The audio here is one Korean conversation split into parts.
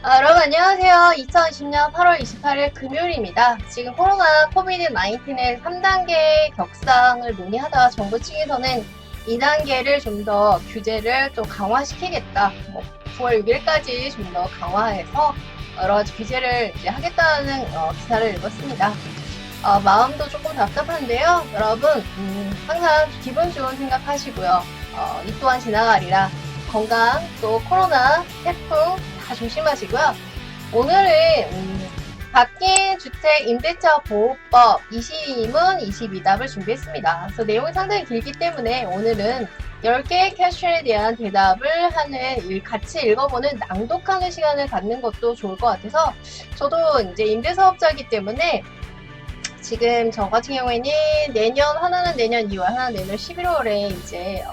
여러분 안녕하세요. 2020년 8월 28일 금요일입니다. 지금 코로나 코비드-19의 3단계 격상을 논의하다가 정부 측에서는 2단계를 좀 더 규제를 좀 강화시키겠다. 9월 6일까지 좀 더 강화해서 여러 가지 규제를 이제 하겠다는 기사를 읽었습니다. 마음도 조금 답답한데요. 여러분 항상 기분 좋은 생각하시고요. 이 또한 지나가리라. 건강 또 코로나 태풍 다 조심하시고요. 오늘은 바뀐 주택 임대차 보호법 22문 22답을 준비했습니다. 그래서 내용이 상당히 길기 때문에 오늘은 10개의 퀘스천에 대한 대답을 같이 읽어보는 낭독하는 시간을 갖는 것도 좋을 것 같아서 저도 이제 임대사업자이기 때문에 지금 저 같은 경우에는 하나는 내년 2월, 하나는 내년 11월에 이제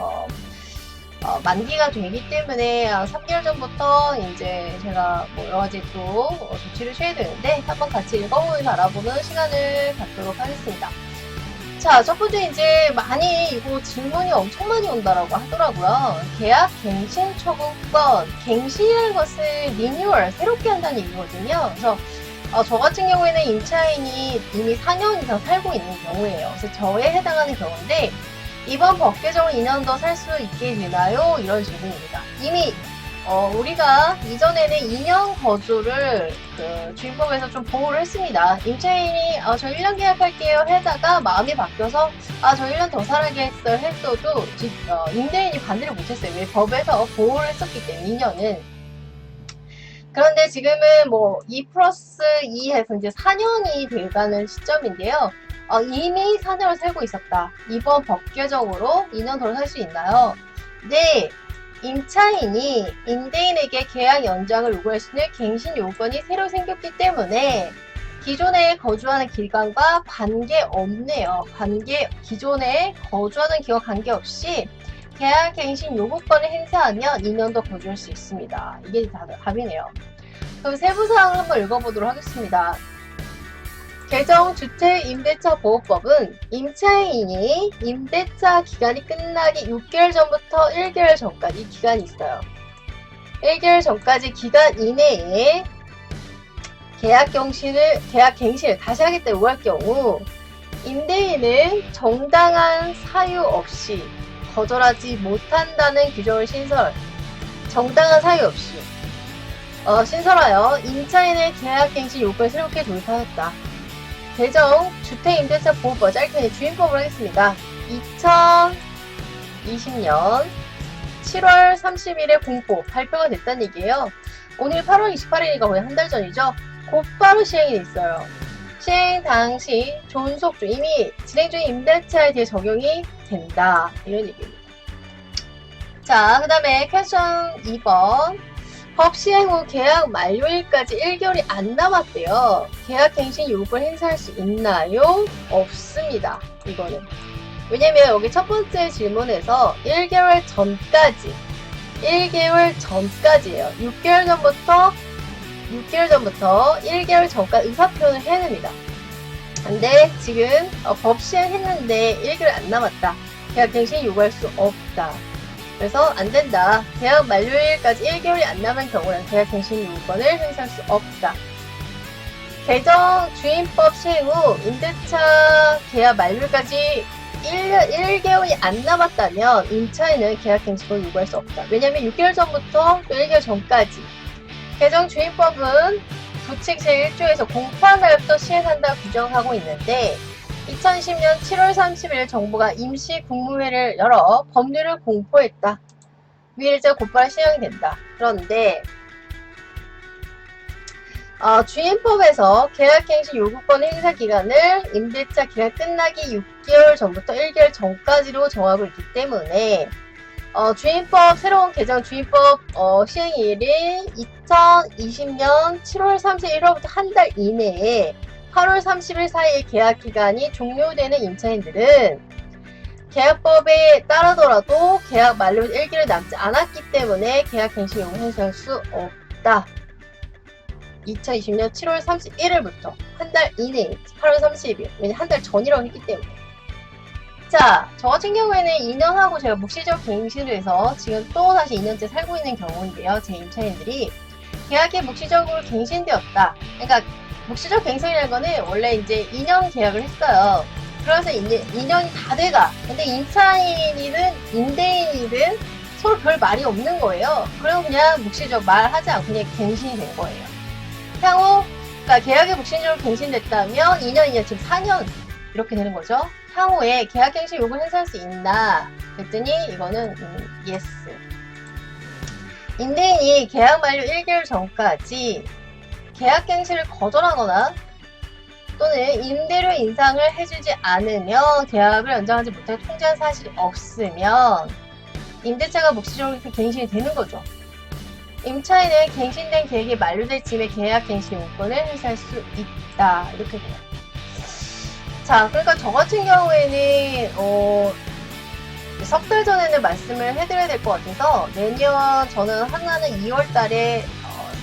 만기가 되기 때문에 3개월 전부터 이제 제가 여러 가지 또 조치를 취해야 되는데 한번 같이 읽어보면서 알아보는 시간을 갖도록 하겠습니다. 자, 첫 번째 이제 이거 질문이 엄청 많이 온다라고 하더라고요. 계약 갱신 처분권, 갱신이라는 것을 리뉴얼, 새롭게 한다는 얘기거든요. 그래서 저 같은 경우에는 임차인이 이미 4년 이상 살고 있는 경우예요. 그래서 저에 해당하는 경우인데 이번 법 개정은 2년 더 살 수 있게 되나요? 이런 질문입니다. 이미 우리가 이전에는 2년 거주를 주임법에서 좀 보호를 했습니다. 임차인이 저 1년 계약할게요 하다가 마음이 바뀌어서 저 1년 더 살아야겠어요 했어도 임대인이 반대를 못했어요. 왜? 법에서 보호를 했었기 때문에 2년은. 그런데 지금은 2+2 해서 이제 4년이 돼가는 시점인데요. 이미 4년을 살고 있었다. 이번 법 개정으로 2년 더 살 수 있나요? 네. 임차인이 임대인에게 계약 연장을 요구할 수 있는 갱신 요건이 새로 생겼기 때문에 기존에 거주하는 기간과 관계없네요. 기존에 거주하는 기간 관계없이 계약 갱신 요구권을 행사하면 2년 더 거주할 수 있습니다. 이게 답이네요. 그럼 세부사항을 한번 읽어보도록 하겠습니다. 개정 주택임대차보호법은 임차인이 임대차 기간이 끝나기 6개월 전부터 1개월 전까지 기간이 있어요. 1개월 전까지 기간 이내에 계약 갱신을 다시 하겠다 요구할 경우 임대인은 정당한 사유 없이 거절하지 못한다는 규정을 정당한 사유 없이 신설하여 임차인의 계약갱신 요건을 새롭게 도입하였다. 개정 주택임대차보호법 짧게 주임법을 하겠습니다. 2020년 7월 30일에 발표가 됐다는 얘기예요. 오늘 8월 28일이니까 거의 한 달 전이죠. 곧바로 시행이 있어요. 시행 당시 존속주 이미 진행 중인 임대차에 대해 적용이 된다. 이런 얘기입니다. 자, 그 다음에 퀘스천 2번. 법 시행 후 계약 만료일까지 1개월이 안 남았대요. 계약 갱신 요구를 행사할 수 있나요? 없습니다. 이거는. 왜냐면 여기 첫 번째 질문에서 1개월 전까지예요. 6개월 전부터 1개월 전까지 의사표현을 해야 됩니다. 근데 지금 법 시행했는데 1개월 안 남았다. 계약 갱신 요구할 수 없다. 그래서 안 된다. 계약 만료일까지 1개월이 안 남은 경우는 계약 갱신 요건을 행사할 수 없다. 개정 주임법 시행 후 임대차 계약 만료일까지 1개월이 안 남았다면 임차인은 계약 갱신을 요구할 수 없다. 왜냐면 6개월 전부터 또 1개월 전까지. 개정 주임법은 부칙 제1조에서 공포한 날부터 시행한다고 규정하고 있는데 2020년 7월 30일 정부가 임시 국무회를 열어 법률을 공포했다. 위일자 곧바로 시행이 된다. 그런데 주임법에서 계약갱신 요구권 행사 기간을 임대차 기간 끝나기 6개월 전부터 1개월 전까지로 정하고 있기 때문에 주임법 새로운 개정 주임법 시행일이 2020년 7월 31일부터 한 달 이내에 8월 30일 사이에 계약 기간이 종료되는 임차인들은 계약법에 따르더라도 계약 만료 1개월 남지 않았기 때문에 계약 갱신 요구 행사할 수 없다. 2020년 7월 31일부터 한 달 이내 8월 30일. 왜냐면 한 달 전이라고 했기 때문에. 자, 저 같은 경우에는 2년하고 제가 묵시적 갱신을 해서 지금 또 다시 2년째 살고 있는 경우인데요. 제 임차인들이 계약이 묵시적으로 갱신되었다. 그러니까 묵시적 갱신이라는 거는 원래 이제 2년 계약을 했어요. 그래서 이제 2년이 다 돼가. 근데 임차인이든 임대인이든 서로 별 말이 없는 거예요. 그럼 그냥 묵시적 말하지 않고 그냥 갱신이 된 거예요. 향후, 그러니까 계약이 묵시적으로 갱신됐다면 2년, 2년, 지금 4년 이렇게 되는 거죠. 향후에 계약갱신 요구를 행사할 수 있나? 그랬더니 이거는 yes. 임대인이 계약 만료 1개월 전까지 계약갱신을 거절하거나 또는 임대료 인상을 해주지 않으면 계약을 연장하지 못해 통지한 사실이 없으면 임대차가 묵시적으로 갱신이 되는 거죠. 임차인은 갱신된 계획이 만료될 즈음에 계약갱신 요건을 행사할 수 있다. 이렇게 돼요. 자, 그러니까 저 같은 경우에는 석 달 전에는 말씀을 해드려야 될 것 같아서 내년 저는 하나는 2월 달에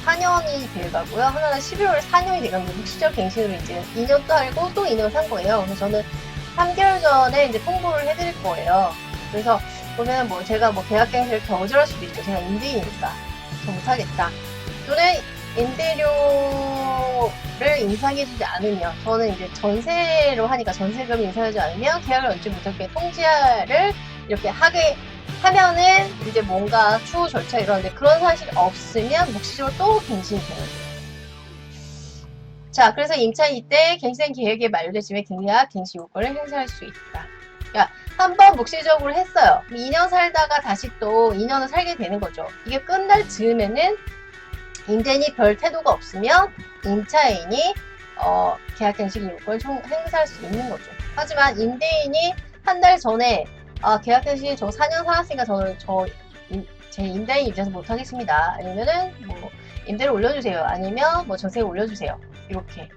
4년이 돼가고요. 하나는 11월에 4년이 돼가지고 묵시적 갱신으로 이제 2년 또 알고 또 2년 산 거예요. 그래서 저는 3개월 전에 이제 통보를 해드릴 거예요. 그래서 보면 뭐 제가 뭐 계약갱신을 거절할 수도 있죠. 제가 임대인이니까 저 못하겠다. 또는 임대료를 인상해주지 않으면 저는 이제 전세로 하니까 전세금을 인상해주지 않으면 계약을 연지 못하게 통지를 이렇게 하게 하면은 이제 뭔가 추후 절차 이러는데 그런 사실이 없으면 묵시적으로 또 갱신이 되는 거예요. 자, 그래서 임차인 이때 갱신 계획이 만료될 즈음에 계약 갱신 요건을 행사할 수 있다. 그러니까 한번 묵시적으로 했어요. 2년 살다가 다시 또 2년을 살게 되는 거죠. 이게 끝날 즈음에는 임대인이 별 태도가 없으면 임차인이 계약갱신 요건을 행사할 수 있는 거죠. 하지만 임대인이 한 달 전에 계약갱신 저 4년 살았으니까 저는 제 임대인 입장에서 못하겠습니다. 아니면은 뭐 임대를 올려주세요. 아니면 뭐 전세 올려주세요. 이렇게.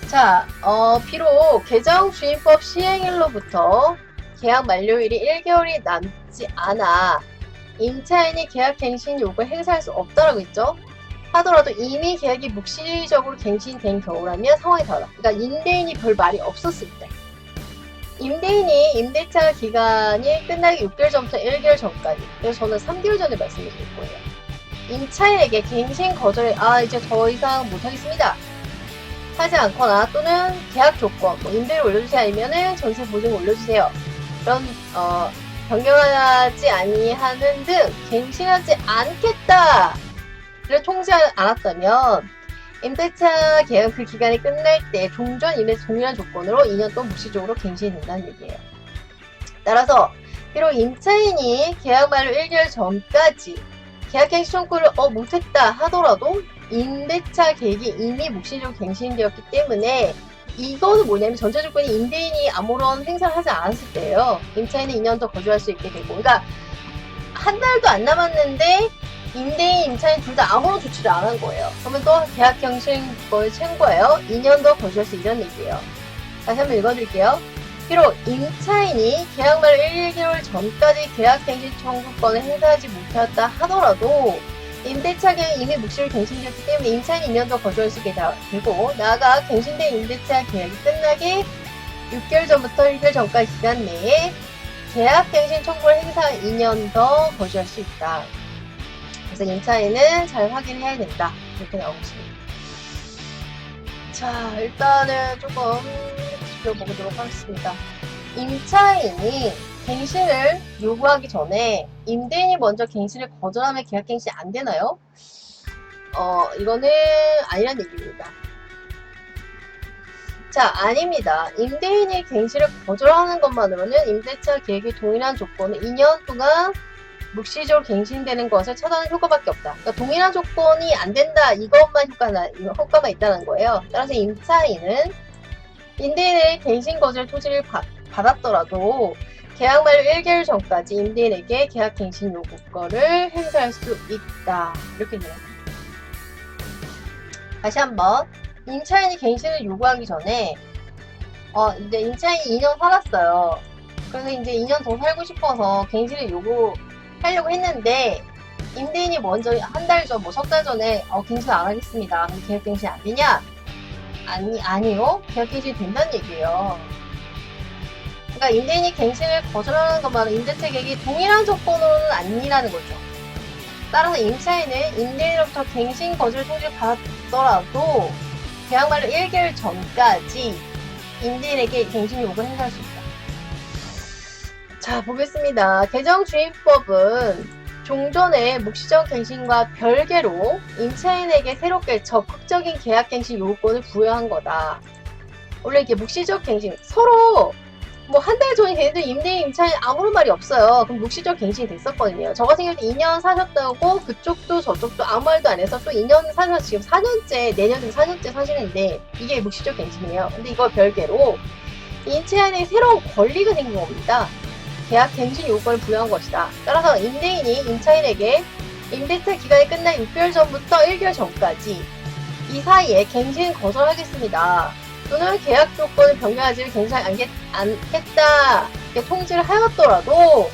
자, 비록 개정주임법 시행일로부터 계약 만료일이 1개월이 남지 않아 임차인이 계약갱신 요구를 행사할 수 없다라고 했죠. 하더라도 이미 계약이 묵시적으로 갱신된 경우라면 상황이 달라. 그러니까 임대인이 별 말이 없었을 때. 임대인이 임대차 기간이 끝나기 6개월 전부터 1개월 전까지. 그래서 저는 3개월 전에 말씀드릴 거예요. 임차인에게 갱신 거절에 이제 더 이상 못하겠습니다. 하지 않거나 또는 계약 조건, 뭐 임대를 올려주세요 아니면은 전세 보증 올려주세요. 그런 변경하지 아니하는 등 갱신하지 않겠다를 통지하지 않았다면 임대차 계약 그 기간이 끝날 때 종전 임대 동일한 조건으로 2년 동안 묵시적으로 갱신이 된다는 얘기예요. 따라서 비록 임차인이 계약 만료 1개월 전까지 계약갱신 청구를 못했다 하더라도 임대차 계획이 이미 묵시적으로 갱신되었기 때문에 이거는 뭐냐면 전제 조건이 임대인이 아무런 행사를 하지 않았을 때예요. 임차인은 2년 더 거주할 수 있게 되고, 그러니까 한 달도 안 남았는데 임대인, 임차인 둘 다 아무런 조치를 안 한 거예요. 그러면 또 계약갱신권을 청구해요. 2년 더 거주할 수 있다는 얘기예요. 다시 한번 읽어드릴게요. 비록 임차인이 계약 만료 1개월 전까지 계약갱신 청구권을 행사하지 못하였다 하더라도 임대차 계획이 이미 묵시로 갱신되었기 때문에 임차인이 2년 더 거주할 수 있게 되고, 나아가 갱신된 임대차 계약이 끝나기 6개월 전부터 1개월 전까지 기간 내에 계약갱신 청구를 행사 2년 더 거주할 수 있다. 그래서 임차인은 잘 확인해야 된다. 이렇게 나오고 있습니다. 자, 일단은 조금 짚어보도록 하겠습니다. 임차인이 갱신을 요구하기 전에 임대인이 먼저 갱신을 거절하면 계약갱신이 안 되나요? 이거는 아니란 얘기입니다. 자, 아닙니다. 임대인이 갱신을 거절하는 것만으로는 임대차 계획이 동일한 조건을 2년 동안 묵시적으로 갱신되는 것을 차단하는 효과밖에 없다. 그러니까 동일한 조건이 안 된다. 이것만 효과가 있다는 거예요. 따라서 임차인은 임대인의 갱신 거절 토지를 받았더라도 계약 만료 1개월 전까지 임대인에게 계약 갱신 요구권을 행사할 수 있다. 이렇게 되는 겁니다. 다시 한번 임차인이 갱신을 요구하기 전에 이제 임차인이 2년 살았어요. 그래서 이제 2년 더 살고 싶어서 갱신을 요구하려고 했는데 임대인이 먼저 한 달 전, 뭐 석 달 전에 갱신 안 하겠습니다. 그럼 계약 갱신 안 되냐? 아니요. 계약 갱신이 된다는 얘기예요. 그러니까 임대인이 갱신을 거절하는 것만은 임대차 계획이 동일한 조건으로는 아니라는 거죠. 따라서 임차인은 임대인으로부터 갱신 거절 통지를 받았더라도 계약 만료 1개월 전까지 임대인에게 갱신 요구를 행사할 수 있다. 자, 보겠습니다. 개정주임법은 종전의 묵시적 갱신과 별개로 임차인에게 새롭게 적극적인 계약갱신 요구권을 부여한 거다. 원래 이게 묵시적 갱신, 서로 뭐 한 달 전이 되는데 임대인, 임차인 아무런 말이 없어요. 그럼 묵시적 갱신이 됐었거든요. 저 같은 경우는 2년 사셨다고 그쪽도 저쪽도 아무 말도 안 해서 또 2년 사셔서 지금 4년째, 내년도 4년째 사시는데 이게 묵시적 갱신이에요. 근데 이걸 별개로 임차인에게 새로운 권리가 생긴 겁니다. 계약 갱신 요건을 부여한 것이다. 따라서 임대인이 임차인에게 임대차 기간이 끝난 6개월 전부터 1개월 전까지 이 사이에 갱신 거절하겠습니다. 또는 계약 조건을 변경하지 갱신하지 않겠다 이렇게 통지를 하였더라도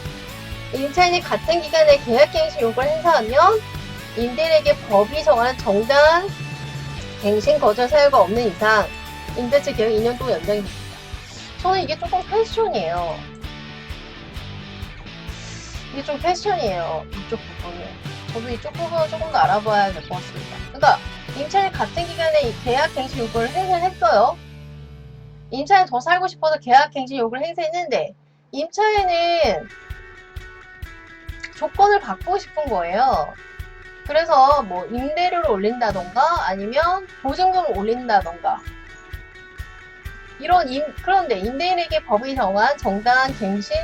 임차인이 같은 기간에 계약 갱신 요건을 행사하면 임대인에게 법이 정하는 정당한 갱신 거절 사유가 없는 이상 임대차 계약이 2년 동안 연장이 됩니다. 저는 이게 조금 패션이에요. 이게 좀 패션이에요. 이쪽 부분은. 저도 이쪽 부분을 조금 더 알아봐야 될 것 같습니다. 그러니까 임차인이 같은 기간에 이 계약 갱신 요구를 행사했어요. 임차인이 더 살고 싶어서 계약 갱신 요구를 행사했는데 임차인은 조건을 바꾸고 싶은 거예요. 그래서 뭐 임대료를 올린다던가 아니면 보증금을 올린다던가 그런데 임대인에게 법이 정한 정당한 갱신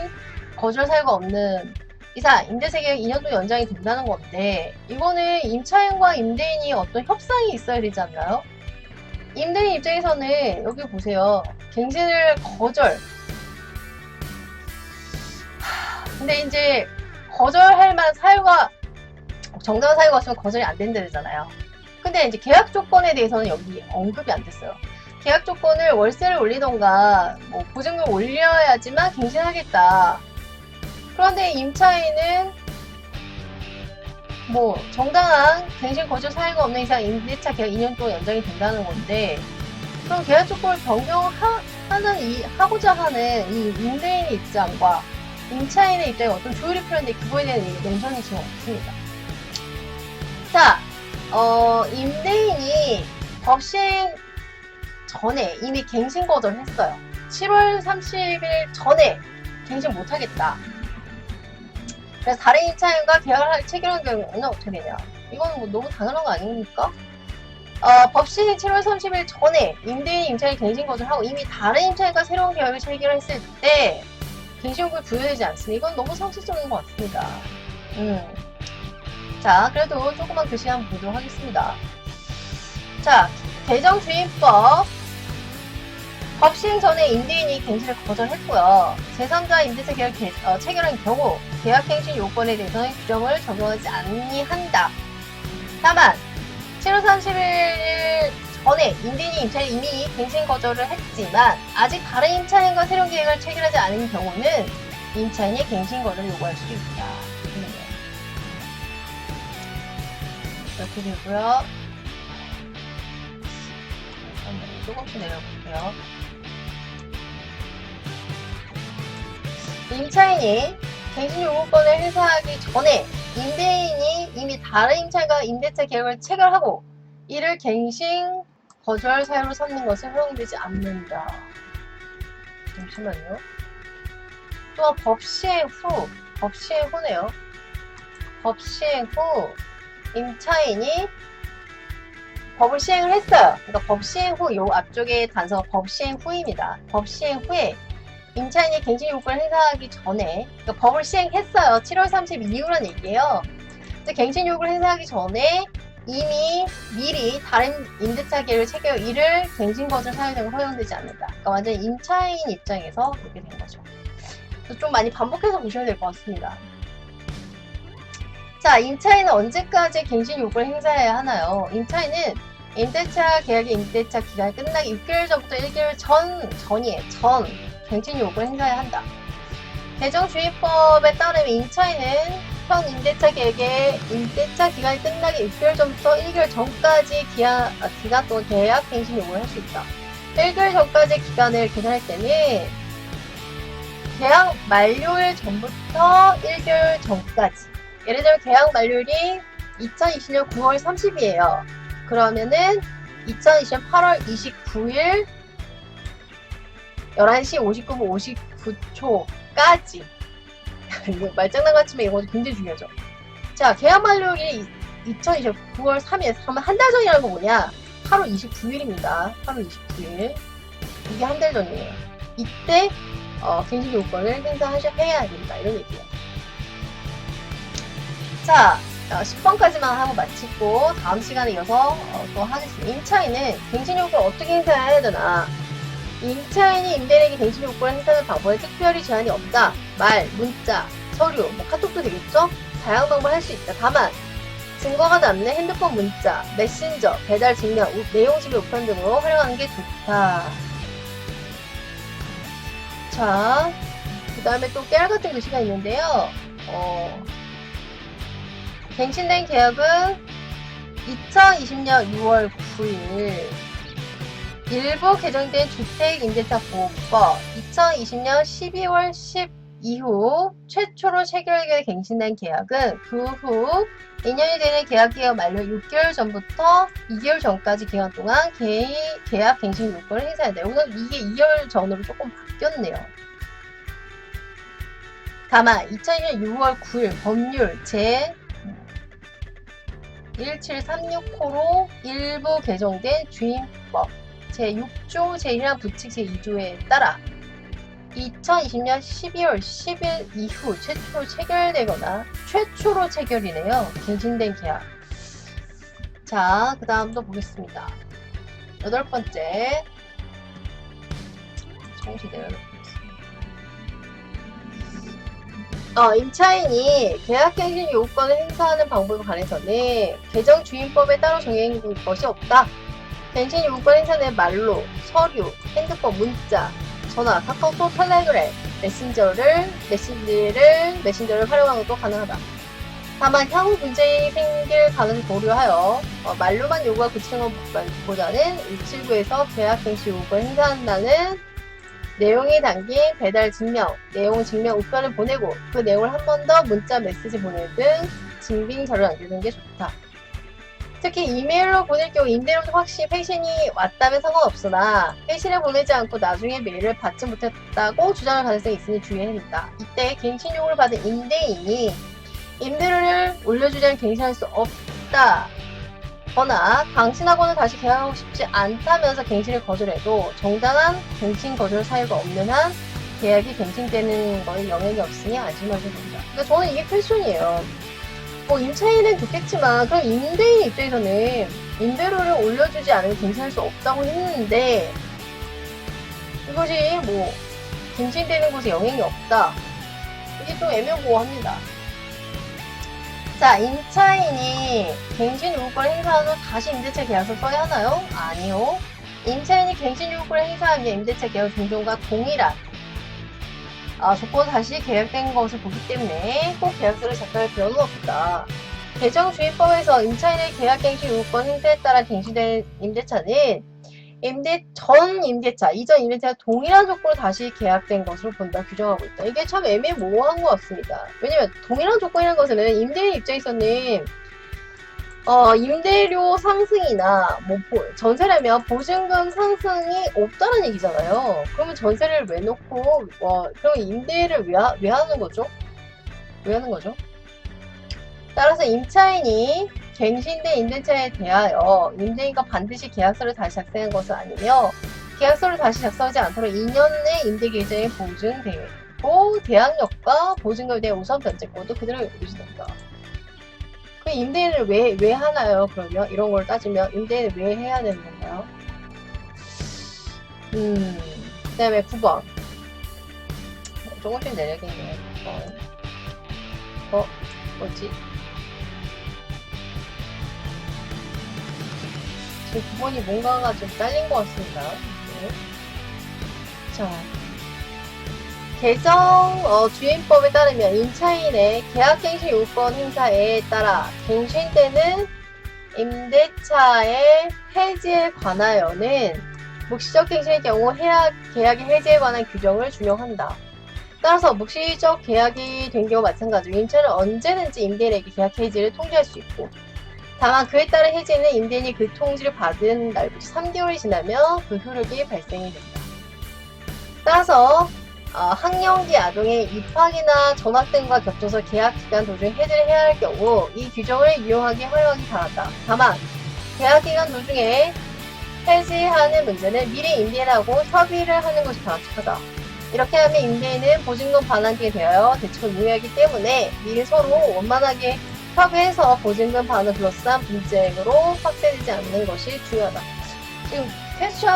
거절 사유가 없는 이상 임대차 계약이 2년 동안 연장이 된다는 건데 이거는 임차인과 임대인이 어떤 협상이 있어야 되지 않나요? 임대인 입장에서는 여기 보세요. 갱신을 거절. 근데 이제 거절할 만한 사유가 정당한 사유가 없으면 거절이 안 된다 그러잖아요. 근데 이제 계약 조건에 대해서는 여기 언급이 안 됐어요. 계약 조건을 월세를 올리던가 뭐 보증금을 올려야지만 갱신하겠다. 그런데 임차인은 뭐 정당한 갱신 거절 사유가 없는 이상 임대차 계약 2년 동안 연장이 된다는 건데 그럼 계약 조건을 하고자 하는 이 임대인의 입장과 임차인의 입장에 어떤 조율이 필요한데 그거에 대한 멘션이 지금 없습니다. 자, 임대인이 법 시행 전에 이미 갱신 거절을 했어요. 7월 30일 전에 갱신 못하겠다. 그래서 다른 임차인과 계약을 체결한 경우는 어떻게 되냐? 이건 뭐 너무 당연한 거 아닙니까? 법 시행 7월 30일 전에 임대인이 임차인이 갱신 거절하고 이미 다른 임차인과 새로운 계약을 체결했을 때 갱신 요구가 부여되지 않습니다. 이건 너무 상식적인 것 같습니다. 자, 그래도 조그만 글씨 한번 보도록 하겠습니다. 자, 개정주임법 법 시행 전에 임대인이 갱신을 거절했고요. 제3자 임대차 계약 체결한 경우 계약갱신 요건에 대해서는 규정을 적용하지 아니한다. 다만 7월 30일 전에 임대인이 임차인이 이미 갱신 거절을 했지만 아직 다른 임차인과 새로운 계약을 체결하지 않은 경우는 임차인이 갱신 거절을 요구할 수 있다. 이렇게 되고요. 조금씩 내려볼게요. 임차인이 갱신 요구권을 행사하기 전에 임대인이 이미 다른 임차인과 임대차 계약을 체결하고 이를 갱신 거절 사유로 삼는 것은 허용되지 않는다. 잠시만요. 또한 법 시행 후네요. 법 시행 후 임차인이 법을 시행을 했어요. 그러니까 법 시행 후, 요 앞쪽에 단서가 법 시행 후입니다. 법 시행 후에 임차인이 갱신 요구를 행사하기 전에, 그러니까 법을 시행했어요. 7월 30일 이후란 얘기예요. 갱신 요구를 행사하기 전에 이미 미리 다른 임대차 계약을 체결 이를 갱신 거절 사유 등은 허용되지 않는다. 그러니까 완전 임차인 입장에서 그렇게 된 거죠. 좀 많이 반복해서 보셔야 될 것 같습니다. 자, 임차인은 언제까지 갱신 요구를 행사해야 하나요? 임차인은 임대차 계약의 임대차 기간이 끝나기 6개월 전부터 1개월 전 갱신 요구를 행사해야 한다. 개정주의법에 따르면 임차인은 현 임대차 계약의 임대차 기간이 끝나기 6개월 전부터 1개월 전까지 기간 동안 계약 갱신 요구를 할 수 있다. 1개월 전까지 기간을 계산할 때는 계약 만료일 전부터 1개월 전까지 예를 들면 계약 만료일이 2020년 9월 30일이에요. 그러면은 2020년 8월 29일 11시 59분 59초까지 말장난 같지만 이거 굉장히 중요하죠. 자, 계약 만료일이 2020년 9월 3일, 그러면 한 달 전이라는 거 뭐냐? 8월 29일입니다. 8월 29일. 이게 한 달 전이에요. 이때 갱신 요건을 행사해야 됩니다. 이런 얘기예요. 자, 10번까지만 하고 마치고 다음 시간에 이어서 또 하겠습니다. 임차인은 갱신 요건을 어떻게 행사해야 되나? 임차인이 임대인에게 갱신 요건을 행사하는 방법에 특별히 제한이 없다. 말, 문자, 서류, 카톡도 되겠죠? 다양한 방법을 할 수 있다. 다만 증거가 남는 핸드폰 문자, 메신저, 배달 증명, 내용 증명 우편 등으로 활용하는 게 좋다. 자, 그 다음에 또 깨알 같은 글씨가 있는데요. 갱신된 계약은 2020년 6월 9일 일부 개정된 주택임대차보호법 2020년 12월 10 이후 최초로 체결되게 갱신된 계약은 그 후 2년이 되는 계약기간 만료 6개월 전부터 2개월 전까지 기간 동안 계약 갱신 요건을 행사해야 돼요. 오늘 이게 2개월 전으로 조금 바뀌었네요. 다만 2020년 6월 9일 법률 제 1736호로 일부 개정된 주임법 제6조 제1항 부칙 제2조에 따라 2020년 12월 10일 이후 최초로 체결되거나 최초로 체결이네요. 갱신된 계약. 자, 그 다음도 보겠습니다. 8번째. 정시 내려놓겠습니다. 임차인이 계약갱신 요건을 행사하는 방법에 관해서는 개정 주임법에 따로 정해진 것이 없다. 갱신 요건 행사는 말로, 서류, 핸드폰, 문자, 전화, 카카오톡, 텔레그램, 메신저를 활용하는 것도 가능하다. 다만 향후 문제가 생길 가능성을 고려하여 말로만 요구가 구체적인 것보다는 179에서 계약 갱신 요건을 행사한다는 내용이 담긴 배달 증명, 내용 증명 우편을 보내고 그 내용을 한 번 더 문자 메시지 보내는 등 증빙 자료를 남기는 게 좋다. 특히 이메일로 보낼 경우 임대료도 확실히 회신이 왔다면 상관없으나 회신을 보내지 않고 나중에 메일을 받지 못했다고 주장할 가능성이 있으니 주의해야 된다. 이때 갱신 요구를 받은 임대인이 임대료를 올려주지 않으면 갱신할 수 없다. 거나 당신하고는 다시 계약하고 싶지 않다면서 갱신을 거절해도 정당한 갱신 거절 사유가 없는 한 계약이 갱신되는 거에 영향이 없으니 안심하셔도 된다. 그러니까 저는 이게 패션이에요. 임차인은 좋겠지만 그럼 임대인 입장에서는 임대료를 올려주지 않으면 갱신할 수 없다고 했는데 이것이 갱신되는 곳에 영향이 없다. 이게 좀 애매모호합니다. 자, 임차인이 갱신 요건을 행사한 후 다시 임대차 계약서를 써야 하나요? 아니요. 임차인이 갱신 요건을 행사하면 임대차 계약 종전과 동일한 조건 다시 계약된 것을 보기 때문에 꼭 계약서를 작성할 필요는 없다. 개정 주임법에서 임차인의 계약 갱신 요건 행사에 따라 갱신된 임대차는 이전 임대차와 동일한 조건으로 다시 계약된 것으로 본다 규정하고 있다. 이게 참 애매모호한 것 같습니다. 왜냐면 동일한 조건이라는 것은 임대인 입장에서는 임대료 상승이나 전세라면 보증금 상승이 없다는 얘기잖아요. 그러면 전세를 왜 놓고 그럼 임대를 왜 하는 거죠? 왜 하는 거죠? 따라서 임차인이 갱신된 임대차에 대하여 임대인과 반드시 계약서를 다시 작성한 것은 아니며 계약서를 다시 작성하지 않도록 2년의 임대 계정이 보증되고 대항력과 보증금에 대한 우선 변제권도 그대로 유지된다. 그 임대인을 왜 하나요? 그러면 이런 걸 따지면 임대인을 왜 해야 되는 건가요? 그 다음에 9번 조금씩 내려야겠네요. 9번 뭐지? 지금 9번이 뭔가가 좀 딸린 것 같습니다. 네. 자, 개정 주임법에 따르면 임차인의 계약갱신 요건 행사에 따라 갱신되는 임대차의 해지에 관하여는 묵시적 갱신의 경우 계약의 해지에 관한 규정을 준용한다. 따라서 묵시적 계약이 된 경우 마찬가지로 임차인은 언제든지 임대인에게 계약 해지를 통지할 수 있고, 다만 그에 따른 해지는 임대인이 그 통지를 받은 날부터 3개월이 지나면 그 효력이 발생이 된다. 따라서 학령기 아동의 입학이나 전학 등과 겹쳐서 계약 기간 도중에 해지를 해야 할 경우 이 규정을 이용하기 허용하기 바란다. 다만 계약 기간 도중에 해지하는 문제는 미리 임대인하고 협의를 하는 것이 바람직하다. 이렇게 하면 임대인은 보증금 반환 등에 대하여 대책을 유의하기 때문에 미리 서로 원만하게 협의해서 보증금 반환을 둘러싼 분쟁으로 확대되지 않는 것이 중요하다. 지금 퀘스천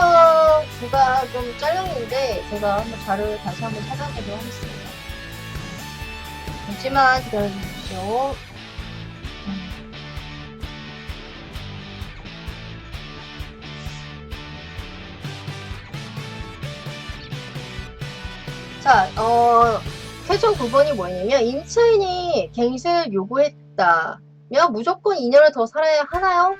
2가 좀 잘렸는데 제가 한번 자료를 다시 한번 찾아보도록 하겠습니다. 잠시만 기다려주십시오. 자, 퀘스천 9번이 뭐냐면 임차인이 갱신을 요구했다면 무조건 2년을 더 살아야 하나요?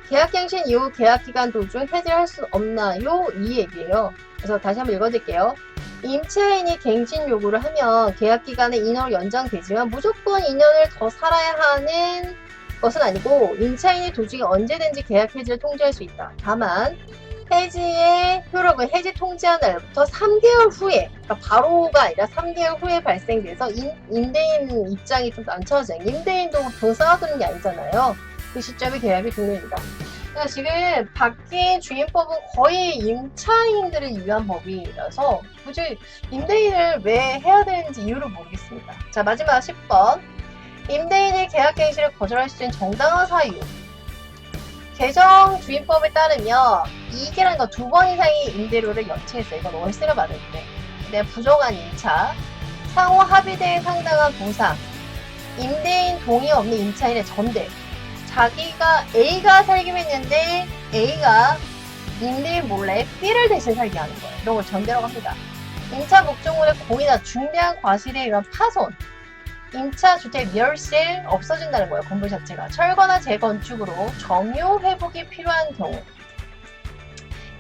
계약갱신 이후 계약기간 도중 해지를 할 수 없나요? 이 얘기예요. 그래서 다시 한번 읽어드릴게요. 임차인이 갱신 요구를 하면 계약기간이 2년으로 연장되지만 무조건 2년을 더 살아야 하는 것은 아니고 임차인이 도중에 언제든지 계약 해지를 통지할 수 있다. 다만 해지의 효력은 해지 통지한 날부터 3개월 후에, 그러니까 바로가 아니라 3개월 후에 발생돼서 임대인 입장이 좀 난처하죠. 임대인도 돈 쌓아두는 게 아니잖아요. 그 시점에 계약이 종료입니다. 그러니까 지금 바뀐 주임법은 거의 임차인들을 위한 법이라서 굳이 임대인을 왜 해야 되는지 이유를 모르겠습니다. 자, 마지막 10번. 임대인이 계약갱신을 거절할 수 있는 정당한 사유. 개정 주임법에 따르면 2개라는 건 2번 이상의 임대료를 연체했어요. 이건 월세를 받을 때. 근데 부정한 임차, 상호 합의대에 상당한 보상, 임대인 동의 없는 임차인의 전대. 자기가 A가 살기로 했는데 A가 임대인 몰래 B를 대신 살게 하는 거예요. 이런 걸 전대라고 합니다. 임차 목적물의 고의나 중대한 과실에 의한 파손, 임차 주택 멸실 없어진다는 거예요. 건물 자체가. 철거나 재건축으로 점유 회복이 필요한 경우,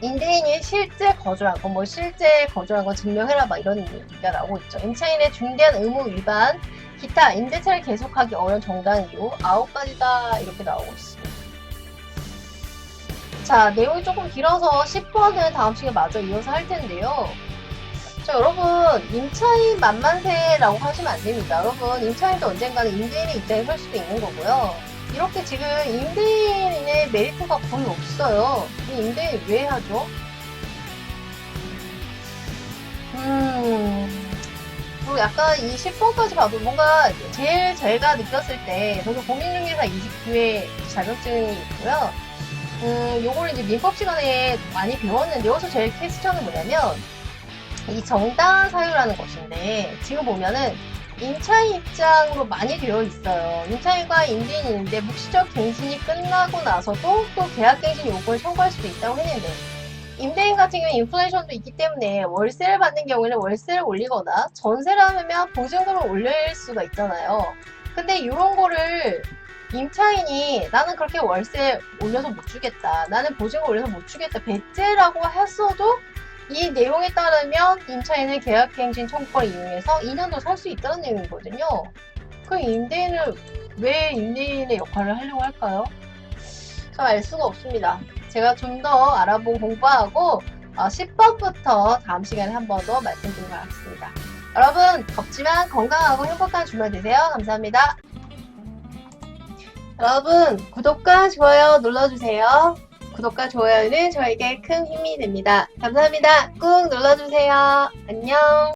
임대인이 실제 거주한 거, 실제 거주한 거 증명해라 막 이런 얘기가 나오고 있죠. 임차인의 중대한 의무 위반, 기타 임대차를 계속하기 어려운 정당한 이유 9가지다 이렇게 나오고 있습니다. 자, 내용이 조금 길어서 10번은 다음 시간에 마저 이어서 할 텐데요. 자, 여러분, 임차인 만만세라고 하시면 안 됩니다. 여러분, 임차인도 언젠가는 임대인의 입장에 설 수도 있는 거고요. 이렇게 지금 임대인의 메리트가 거의 없어요. 이 임대인 왜 하죠? 그리고 약간 이 10번까지 봐도 뭔가 제일 제가 느꼈을 때 저도 공인중개사 29회 자격증이 있고요. 요거를 이제 민법 시간에 많이 배웠는데 여기서 제일 퀘스천은 뭐냐면 이 정당한 사유라는 것인데 지금 보면은 임차인 입장으로 많이 되어 있어요. 임차인과 임대인이 있는데 묵시적 갱신이 끝나고 나서도 또 계약갱신 요구를 청구할 수도 있다고 했는데 임대인 같은 경우는 인플레이션도 있기 때문에 월세를 받는 경우에는 월세를 올리거나 전세를 하면 보증금을 올릴 수가 있잖아요. 근데 이런 거를 임차인이 나는 그렇게 월세 올려서 못 주겠다. 나는 보증금 올려서 못 주겠다. 배째라고 했어도 이 내용에 따르면 임차인은 계약갱신 청구권을 이용해서 2년도 살 수 있다는 내용이거든요. 그 임대인은 왜 임대인의 역할을 하려고 할까요? 참 알 수가 없습니다. 제가 좀 더 알아보고 공부하고 10번부터 다음 시간에 한 번 더 말씀드리도록 하겠습니다. 여러분, 덥지만 건강하고 행복한 주말 되세요. 감사합니다. 여러분, 구독과 좋아요 눌러주세요. 구독과 좋아요는 저에게 큰 힘이 됩니다. 감사합니다. 꾹 눌러주세요. 안녕.